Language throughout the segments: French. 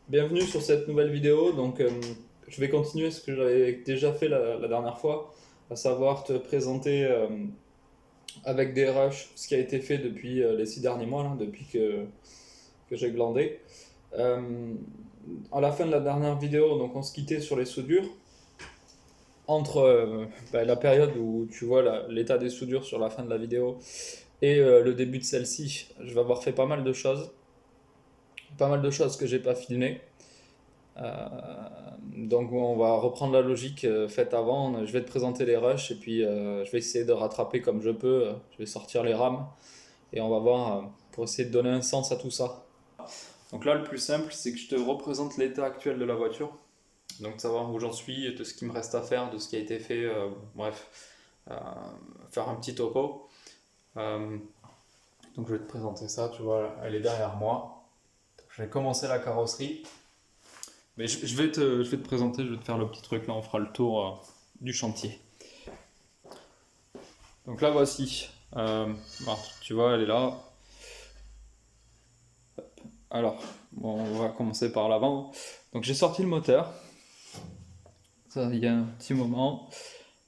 Bienvenue sur cette nouvelle vidéo. Je vais continuer ce que j'avais déjà fait la dernière fois, à savoir te présenter avec des rushs ce qui a été fait depuis les 6 derniers mois, là, depuis que j'ai glandé. Euh, à la fin de la dernière vidéo, donc on se quittait sur les soudures. Entre la période où tu vois l'état des soudures sur la fin de la vidéo et le début de celle-ci, je vais avoir fait pas mal de choses que j'ai pas filmées. Donc on va reprendre la logique faite avant. Je vais te présenter les rushs et puis je vais essayer de rattraper comme je peux. Je vais sortir les rames et on va voir pour essayer de donner un sens à tout ça. Donc là, le plus simple, c'est que je te représente l'état actuel de la voiture. Donc de savoir où j'en suis, de ce qui me reste à faire, de ce qui a été fait. Bref, euh, faire un petit topo. Euh, donc je vais te présenter ça. Tu vois, elle est derrière moi. Je vais commencer la carrosserie. Mais je vais te présenter, je vais te faire le petit truc, là on fera le tour du chantier. Donc là voici, alors, tu vois elle est là. Alors, bon, on va commencer par l'avant. Donc j'ai sorti le moteur, ça il y a un petit moment.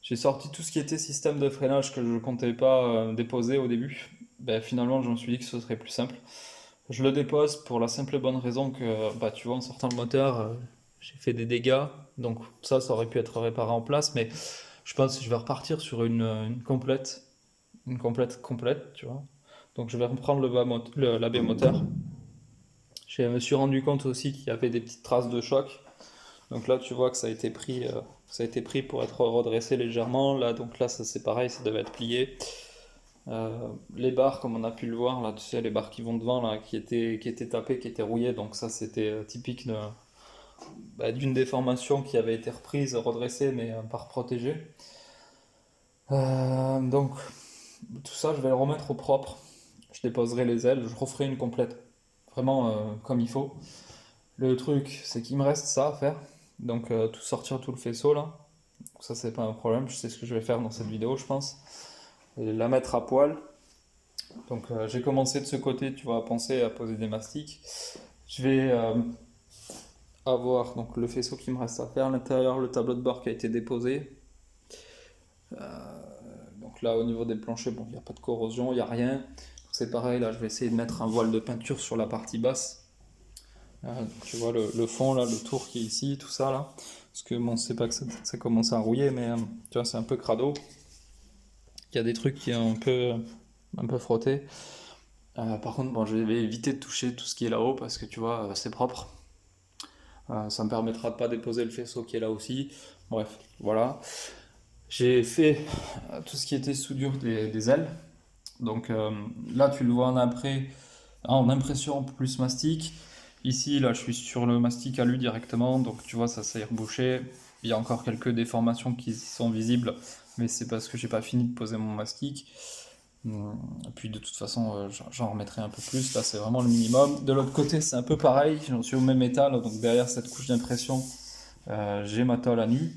J'ai sorti tout ce qui était système de freinage que je ne comptais pas déposer au début. Ben, finalement je me suis dit que ce serait plus simple. Je le dépose pour la simple et bonne raison que bah, tu vois en sortant le moteur, j'ai fait des dégâts. Donc ça aurait pu être réparé en place, mais je pense que je vais repartir sur une complète, tu vois. Donc je vais reprendre l'AB moteur. Je me suis rendu compte aussi qu'il y avait des petites traces de choc. Donc là, tu vois que ça a été pris pour être redressé légèrement. Là, donc là, ça c'est pareil, ça devait être plié. Les barres, comme on a pu le voir, là, tu sais, les barres qui vont devant, là, qui étaient tapées, qui étaient rouillées. Donc ça, c'était typique d'une déformation qui avait été reprise, redressée, mais pas protégée. Donc tout ça, je vais le remettre au propre. Je déposerai les ailes, je referai une complète. Vraiment comme il faut. Le truc, c'est qu'il me reste ça à faire. Donc tout sortir tout le faisceau là. Donc, ça, c'est pas un problème. Je sais ce que je vais faire dans cette vidéo, je pense. Et la mettre à poil. Donc j'ai commencé de ce côté, tu vas penser à poser des mastiques. Je vais avoir donc le faisceau qui me reste à faire. À l'intérieur, le tableau de bord qui a été déposé. Donc là, au niveau des planchers, bon, il n'y a pas de corrosion, il n'y a rien. C'est pareil, là, je vais essayer de mettre un voile de peinture sur la partie basse. Tu vois le fond, là, le tour qui est ici, tout ça, là. Parce que bon, c'est pas que ça commence à rouiller, mais tu vois, c'est un peu crado. Il y a des trucs qui ont un peu frotté. Par contre, bon, je vais éviter de toucher tout ce qui est là-haut parce que tu vois, c'est propre. Ça me permettra de pas déposer le faisceau qui est là aussi. Bref, voilà. J'ai fait tout ce qui était soudure des ailes. Donc là, tu le vois en impression plus mastic. Ici, là, je suis sur le mastic alu directement, donc tu vois, ça s'est rebouché. Il y a encore quelques déformations qui sont visibles, mais c'est parce que j'ai pas fini de poser mon mastic. Et puis de toute façon, j'en remettrai un peu plus. Là, c'est vraiment le minimum. De l'autre côté, c'est un peu pareil. J'en suis au même état, là, donc derrière cette couche d'impression, j'ai ma tôle à nu.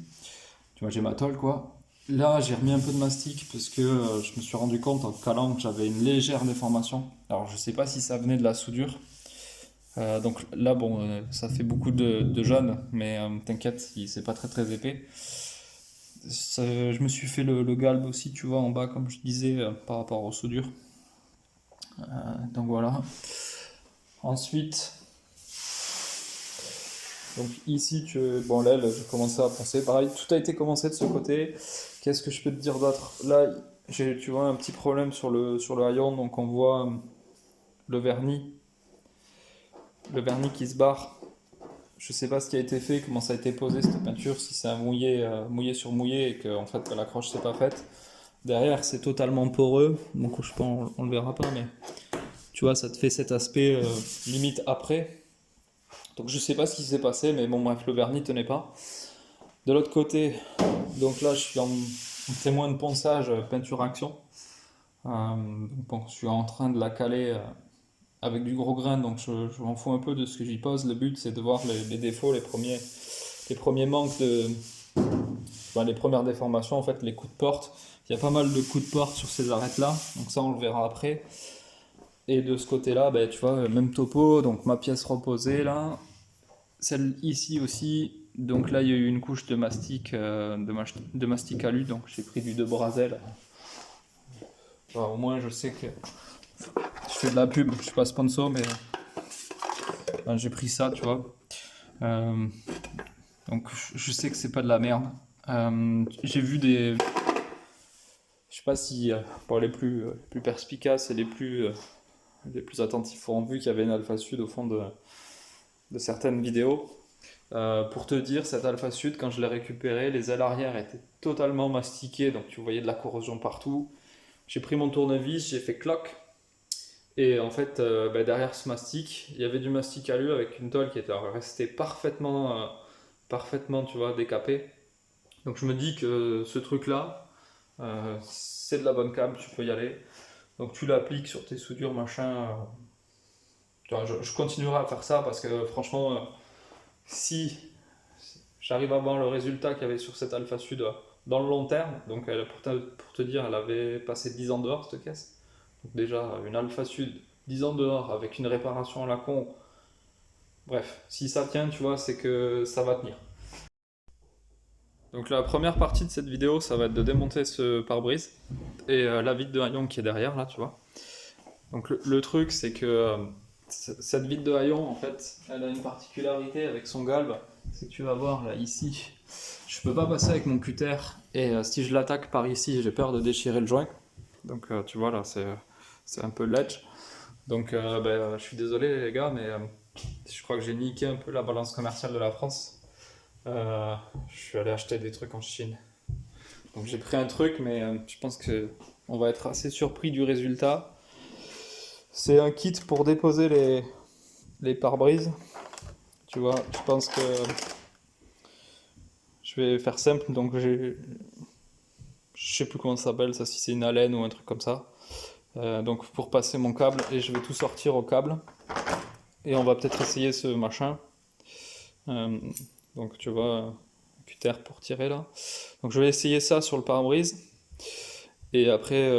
Tu vois, j'ai ma tôle, quoi. Là, j'ai remis un peu de mastic parce que je me suis rendu compte en calant que j'avais une légère déformation. Alors, je sais pas si ça venait de la soudure. Donc là, bon, ça fait beaucoup de jaune, mais t'inquiète, c'est pas très très épais. Je me suis fait le galbe aussi, tu vois, en bas, comme je disais, par rapport aux soudures. Donc voilà. Ensuite, donc ici, bon, l'aile, j'ai commencé à penser. Pareil, tout a été commencé de ce côté. Qu'est-ce que je peux te dire d'autre? Là, tu vois, un petit problème sur le haillon, donc on voit le vernis, le vernis qui se barre. Je sais pas ce qui a été fait, comment ça a été posé cette peinture, si c'est un mouillé sur mouillé et que en fait l'accroche s'est pas faite. Derrière, c'est totalement poreux, donc je pense on le verra pas, mais tu vois, ça te fait cet aspect limite après. Donc je sais pas ce qui s'est passé, mais bon bref, le vernis tenait pas. De l'autre côté, donc là je suis en témoin de ponçage peinture action. Bon, je suis en train de la caler avec du gros grain, donc je m'en fous un peu de ce que j'y pose. Le but c'est de voir les défauts, les premiers manques les premières déformations, en fait, les coups de porte. Il y a pas mal de coups de porte sur ces arêtes là, donc ça on le verra après. Et de ce côté là, ben, tu vois, même topo, donc ma pièce reposée là, Celle ici aussi, donc là il y a eu une couche de mastic, de mastic alu, donc j'ai pris du De Brazel. Enfin, au moins je sais que je fais de la pub, je suis pas sponsor, mais j'ai pris ça, tu vois. Euh, donc je sais que c'est pas de la merde. J'ai vu des, je sais pas si pour les plus perspicaces et les plus attentifs auront vu qu'il y avait une Alpha Sud au fond de certaines vidéos. Pour te dire, cette Alpha Sud, quand je l'ai récupérée, les ailes arrière étaient totalement mastiquées, donc tu voyais de la corrosion partout. J'ai pris mon tournevis, j'ai fait cloc, et en fait, derrière ce mastic, il y avait du mastic alu avec une tôle qui était restée parfaitement, tu vois, décapée. Donc je me dis que ce truc-là, c'est de la bonne cam, tu peux y aller. Donc tu l'appliques sur tes soudures, machin. Tu vois, je continuerai à faire ça parce que franchement, si j'arrive à voir le résultat qu'il y avait sur cette Alpha Sud dans le long terme, donc pour te dire, elle avait passé 10 ans dehors cette caisse. Donc déjà, une Alpha Sud, 10 ans dehors avec une réparation à la con. Bref, si ça tient, tu vois, c'est que ça va tenir. Donc la première partie de cette vidéo, ça va être de démonter ce pare-brise et la vitre de haillon qui est derrière là, tu vois. Donc le truc, c'est que cette vitre de haillon, en fait, elle a une particularité avec son galbe, c'est que tu vas voir là, ici, je peux pas passer avec mon cutter, et si je l'attaque par ici, j'ai peur de déchirer le joint. Donc tu vois là, c'est un peu ledge. Donc je suis désolé les gars, mais je crois que j'ai niqué un peu la balance commerciale de la France. Je suis allé acheter des trucs en Chine. Donc j'ai pris un truc, mais je pense que on va être assez surpris du résultat. C'est un kit pour déposer les pare-brises. Tu vois, je pense que je vais faire simple. Donc je sais plus comment ça s'appelle, ça, si c'est une allen ou un truc comme ça. Donc pour passer mon câble, et je vais tout sortir au câble. Et on va peut-être essayer ce machin. Euh, donc tu vois, cutter pour tirer là. Donc je vais essayer ça sur le pare-brise. Et après,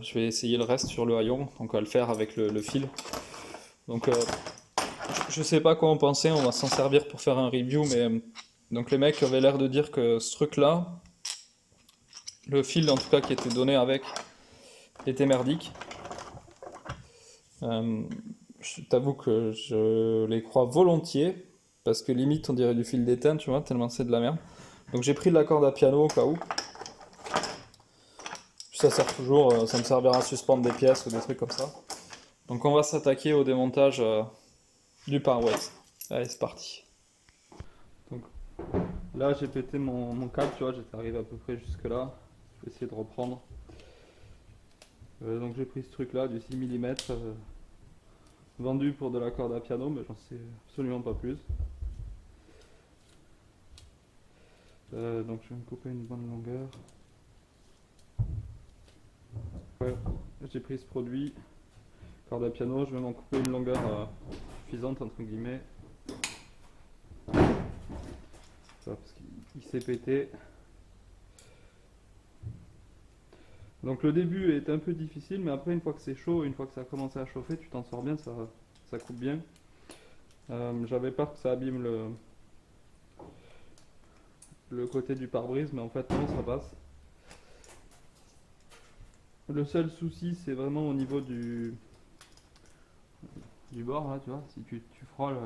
je vais essayer le reste sur le haillon. Donc on va le faire avec le fil. Donc je sais pas quoi en penser, on va s'en servir pour faire un review, mais donc les mecs avaient l'air de dire que ce truc-là, le fil en tout cas qui était donné avec, était merdique. Je t'avoue que je les crois volontiers, parce que limite on dirait du fil d'étain, tu vois, tellement c'est de la merde. Donc j'ai pris de la corde à piano au cas où. Ça sert toujours, ça me servira à suspendre des pièces ou des trucs comme ça. Donc on va s'attaquer au démontage du pare-brise. Allez, c'est parti. Donc là j'ai pété mon câble, tu vois, j'étais arrivé à peu près jusque là. Je vais essayer de reprendre. Donc j'ai pris ce truc là du 6 mm vendu pour de la corde à piano, mais j'en sais absolument pas plus. Donc je vais me couper une bonne longueur. Ouais, j'ai pris ce produit, corde à piano, je vais m'en couper une longueur suffisante entre guillemets. Ça, parce qu'il s'est pété. Donc le début est un peu difficile, mais après une fois que c'est chaud, une fois que ça a commencé à chauffer, tu t'en sors bien, ça coupe bien. J'avais peur que ça abîme le côté du pare-brise, mais en fait non, ça passe. Le seul souci, c'est vraiment au niveau du bord, là, tu vois, si tu frôles,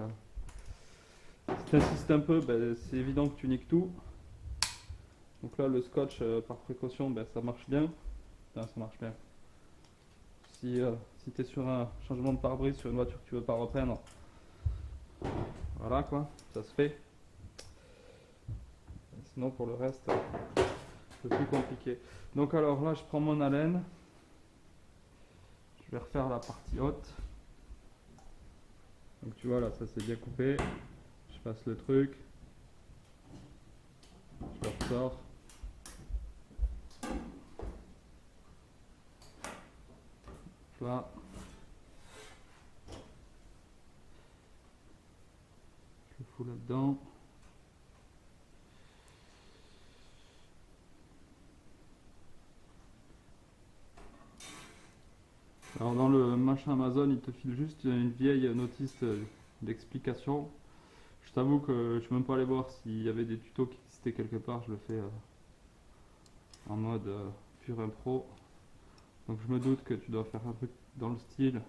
si tu insistes un peu, ben, c'est évident que tu niques tout. Donc là, le scotch, par précaution, ben, ça marche bien. Enfin, ça marche bien. Si tu es sur un changement de pare-brise sur une voiture que tu veux pas repeindre, voilà quoi, ça se fait. Sinon, pour le reste, un peu plus compliqué. Donc alors là, je prends mon allen. Je vais refaire la partie haute. Donc tu vois là, ça c'est bien coupé. Je passe le truc. Je le ressors. Là. Je le fous là-dedans. Alors dans le machin Amazon, il te file juste une vieille notice d'explication. Je Je t'avoue que je suis même pas allé voir s'il y avait des tutos qui existaient quelque part, je le fais en mode pur impro. Donc je me doute que tu dois faire un truc dans le style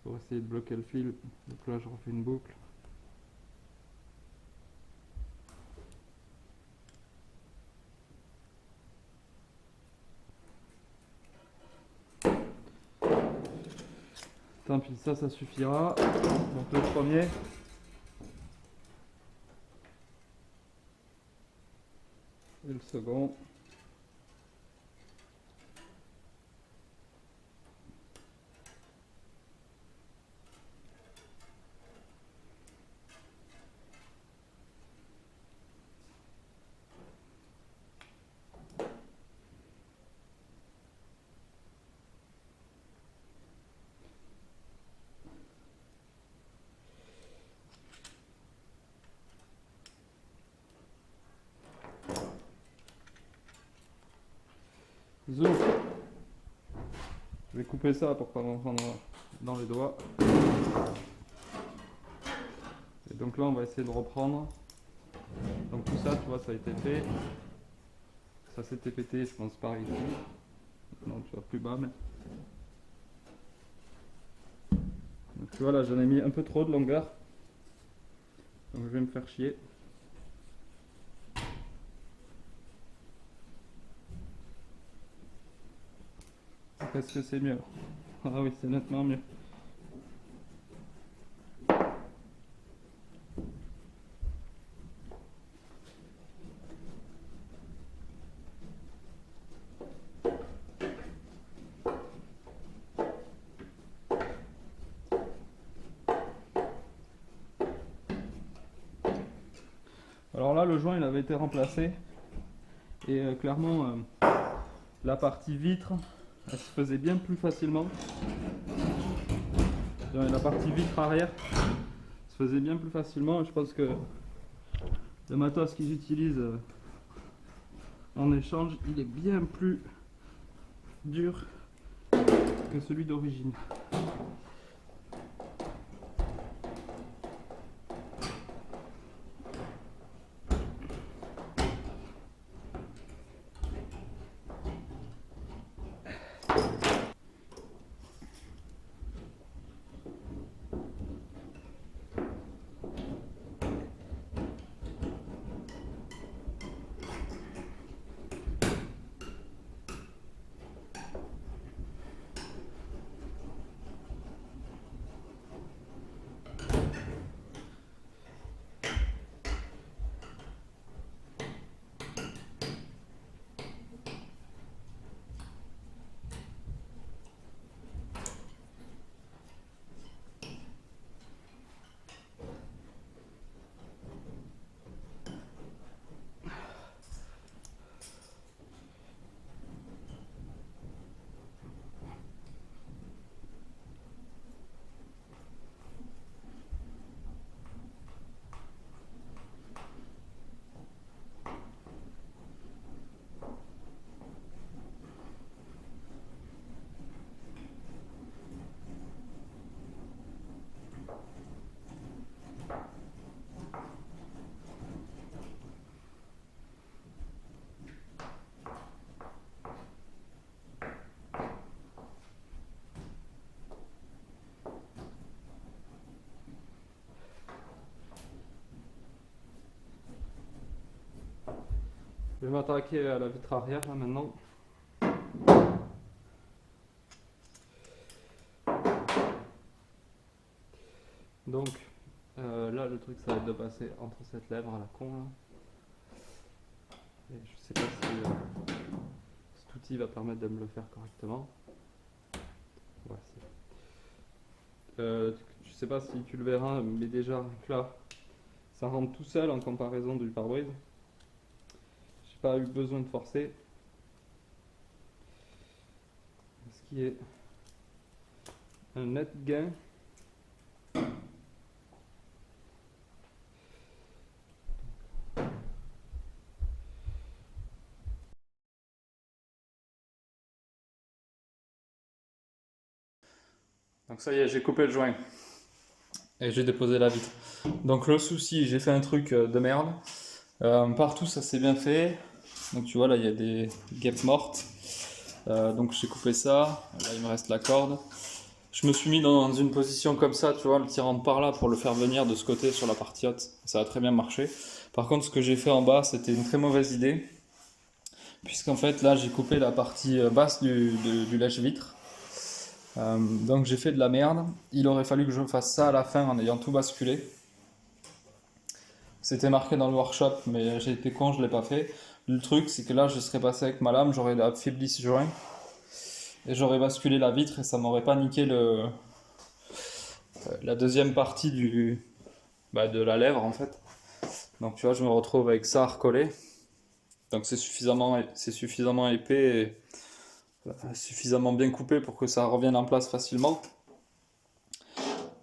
pour essayer de bloquer le fil. Donc là je refais une boucle. Tant pis, ça suffira. Donc le premier. Et le second. Zoom. Je vais couper ça pour pas m'en prendre dans les doigts. Et donc là on va essayer de reprendre. Donc tout ça, tu vois, ça a été fait. Ça s'était pété, je pense, par ici. Non, tu vois, plus bas, mais... Donc tu vois, là, j'en ai mis un peu trop de longueur. Donc je vais me faire chier. Est-ce que c'est mieux? Ah oui, c'est nettement mieux. Alors là, le joint, il avait été remplacé. Et clairement, la partie vitre, elle se faisait bien plus facilement. La partie vitre arrière se faisait bien plus facilement. Et je pense que le matos qu'ils utilisent en échange, il est bien plus dur que celui d'origine. Je vais m'attaquer à la vitre arrière là maintenant. Donc là le truc ça va être de passer entre cette lèvre à la con là. Et je sais pas si cet outil va permettre de me le faire correctement. Ouais, je sais pas si tu le verras, mais déjà là ça rentre tout seul en comparaison du pare-brise. J'ai pas eu besoin de forcer. Ce qui est un net gain. Donc ça y est, j'ai coupé le joint. et j'ai déposé la vitre. Donc le souci, j'ai fait un truc de merde. Partout ça s'est bien fait. Donc tu vois là il y a des guêpes mortes. Donc j'ai coupé ça. Là il me reste la corde. Je me suis mis dans une position comme ça, tu vois, le tirant par là pour le faire venir de ce côté sur la partie haute. Ça a très bien marché. Par contre, ce que j'ai fait en bas, c'était une très mauvaise idée. Puisqu'en fait, là, j'ai coupé la partie basse du lèche-vitre. Donc j'ai fait de la merde. Il aurait fallu que je fasse ça à la fin en ayant tout basculé. C'était marqué dans le workshop, mais j'ai été con, je l'ai pas fait. Le truc, c'est que là, je serais passé avec ma lame, j'aurais affaibli ce joint. Et j'aurais basculé la vitre et ça m'aurait pas niqué la deuxième partie de la lèvre en fait. Donc tu vois, je me retrouve avec ça recollé. Donc c'est suffisamment épais et suffisamment bien coupé pour que ça revienne en place facilement.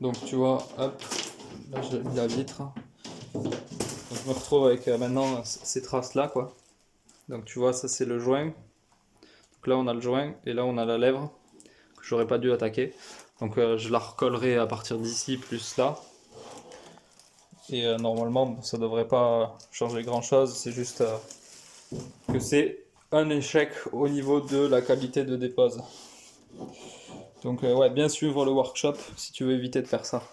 Donc tu vois, hop, là j'ai mis la vitre. Donc je me retrouve avec maintenant ces traces là quoi. Donc tu vois, ça c'est le joint. Donc là on a le joint et là on a la lèvre que j'aurais pas dû attaquer. Donc je la recollerai à partir d'ici plus là. Et normalement ça devrait pas changer grand chose, c'est juste que c'est un échec au niveau de la qualité de dépose. Donc ouais, bien suivre le workshop si tu veux éviter de faire ça.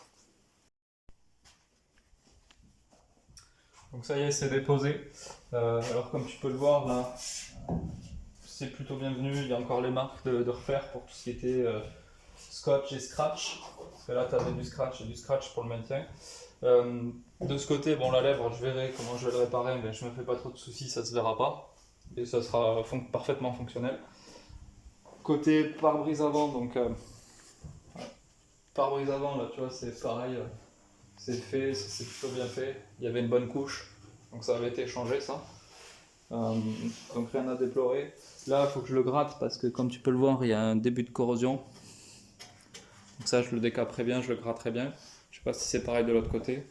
Donc ça y est, c'est déposé. Alors comme tu peux le voir là, c'est plutôt bienvenu. Il y a encore les marques de repair pour tout ce qui était scotch et scratch. Parce que là tu avais du scratch et du scratch pour le maintien. De ce côté, bon la lèvre, je verrai comment je vais le réparer, mais je me fais pas trop de soucis, ça se verra pas. Et ça sera parfaitement fonctionnel. Côté pare-brise avant, donc pare-brise avant, là tu vois, c'est pareil, c'est fait, c'est plutôt bien fait. Il y avait une bonne couche, donc ça avait été changé ça. Donc rien à déplorer. Là, il faut que je le gratte parce que comme tu peux le voir, il y a un début de corrosion. Donc ça, je le décaperai bien, je le gratterai bien. Je sais pas si c'est pareil de l'autre côté.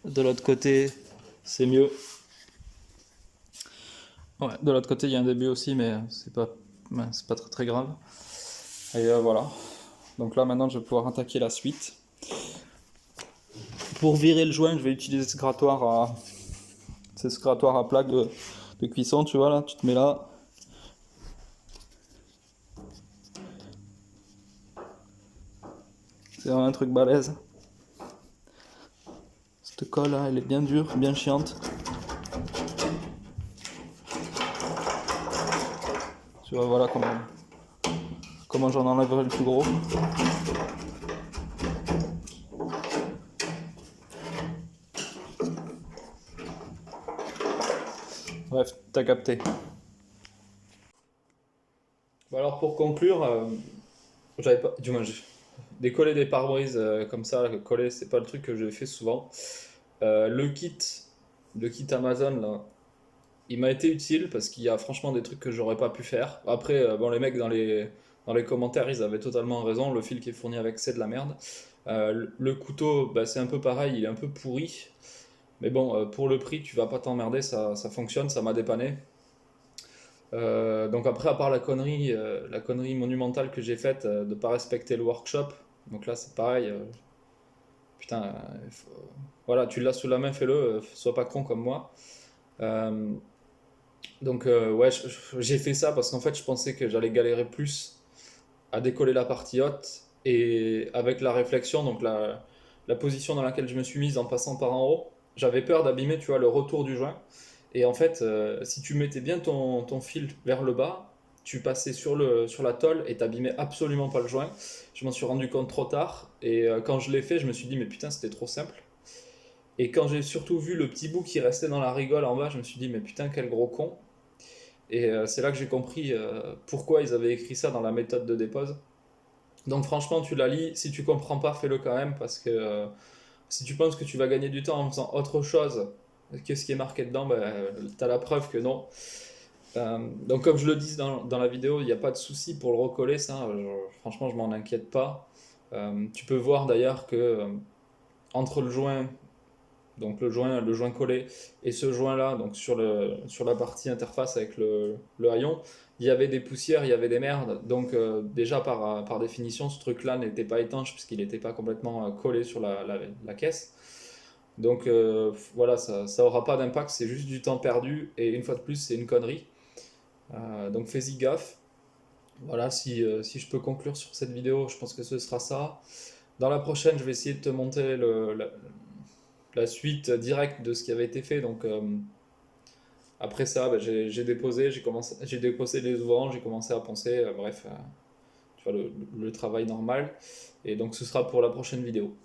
De l'autre côté, c'est mieux. Ouais, de l'autre côté, il y a un début aussi, mais c'est pas très, très grave. Et voilà. Donc là, maintenant, je vais pouvoir attaquer la suite. Pour virer le joint, je vais utiliser ce grattoir à plaque de cuisson, tu vois là, tu te mets là. C'est vraiment un truc balèze. Cette colle là, elle est bien dure, bien chiante. Tu vois, voilà comment j'en enlèverai le plus gros. Bref, t'as capté. Bon alors pour conclure, j'avais pas, du moins, décoller des pare-brises comme ça, coller, c'est pas le truc que je fais souvent. Le kit Amazon là, il m'a été utile parce qu'il y a franchement des trucs que j'aurais pas pu faire. Après, bon, les mecs dans les commentaires, ils avaient totalement raison. Le fil qui est fourni avec, c'est de la merde. Le couteau, bah, c'est un peu pareil, il est un peu pourri. Mais bon, pour le prix, tu vas pas t'emmerder, ça fonctionne, ça m'a dépanné. Donc après, à part la connerie monumentale que j'ai faite de pas respecter le workshop, donc là c'est pareil, putain, voilà, tu l'as sous la main, fais-le, sois pas con comme moi. Euh, donc ouais, j'ai fait ça parce qu'en fait je pensais que j'allais galérer plus à décoller la partie haute et avec la réflexion, donc la position dans laquelle je me suis mise en passant par en haut, j'avais peur d'abîmer, tu vois, le retour du joint. Et en fait, si tu mettais bien ton fil vers le bas, tu passais sur la tôle et t'abîmais absolument pas le joint. Je m'en suis rendu compte trop tard et quand je l'ai fait, je me suis dit mais putain c'était trop simple. Et quand j'ai surtout vu le petit bout qui restait dans la rigole en bas, je me suis dit mais putain quel gros con. Et c'est là que j'ai compris pourquoi ils avaient écrit ça dans la méthode de dépose. Donc franchement, tu la lis, si tu comprends pas, fais-le quand même, parce que si tu penses que tu vas gagner du temps en faisant autre chose que ce qui est marqué dedans, ben, tu as la preuve que non. Donc comme je le dis dans la vidéo, il n'y a pas de souci pour le recoller, ça, franchement je m'en inquiète pas. Tu peux voir d'ailleurs que entre le joint donc le joint collé, et ce joint-là, donc sur la partie interface avec le haillon, il y avait des poussières, il y avait des merdes. Donc déjà par définition, ce truc-là n'était pas étanche puisqu'il n'était pas complètement collé sur la caisse. Donc voilà, ça aura pas d'impact, c'est juste du temps perdu, et une fois de plus, c'est une connerie. Donc fais-y gaffe. Voilà, si je peux conclure sur cette vidéo, je pense que ce sera ça. Dans la prochaine, je vais essayer de te montrer la suite directe de ce qui avait été fait. Donc après ça, bah, j'ai déposé les ouvrages, j'ai commencé à penser, bref, tu vois, le travail normal. Et donc ce sera pour la prochaine vidéo.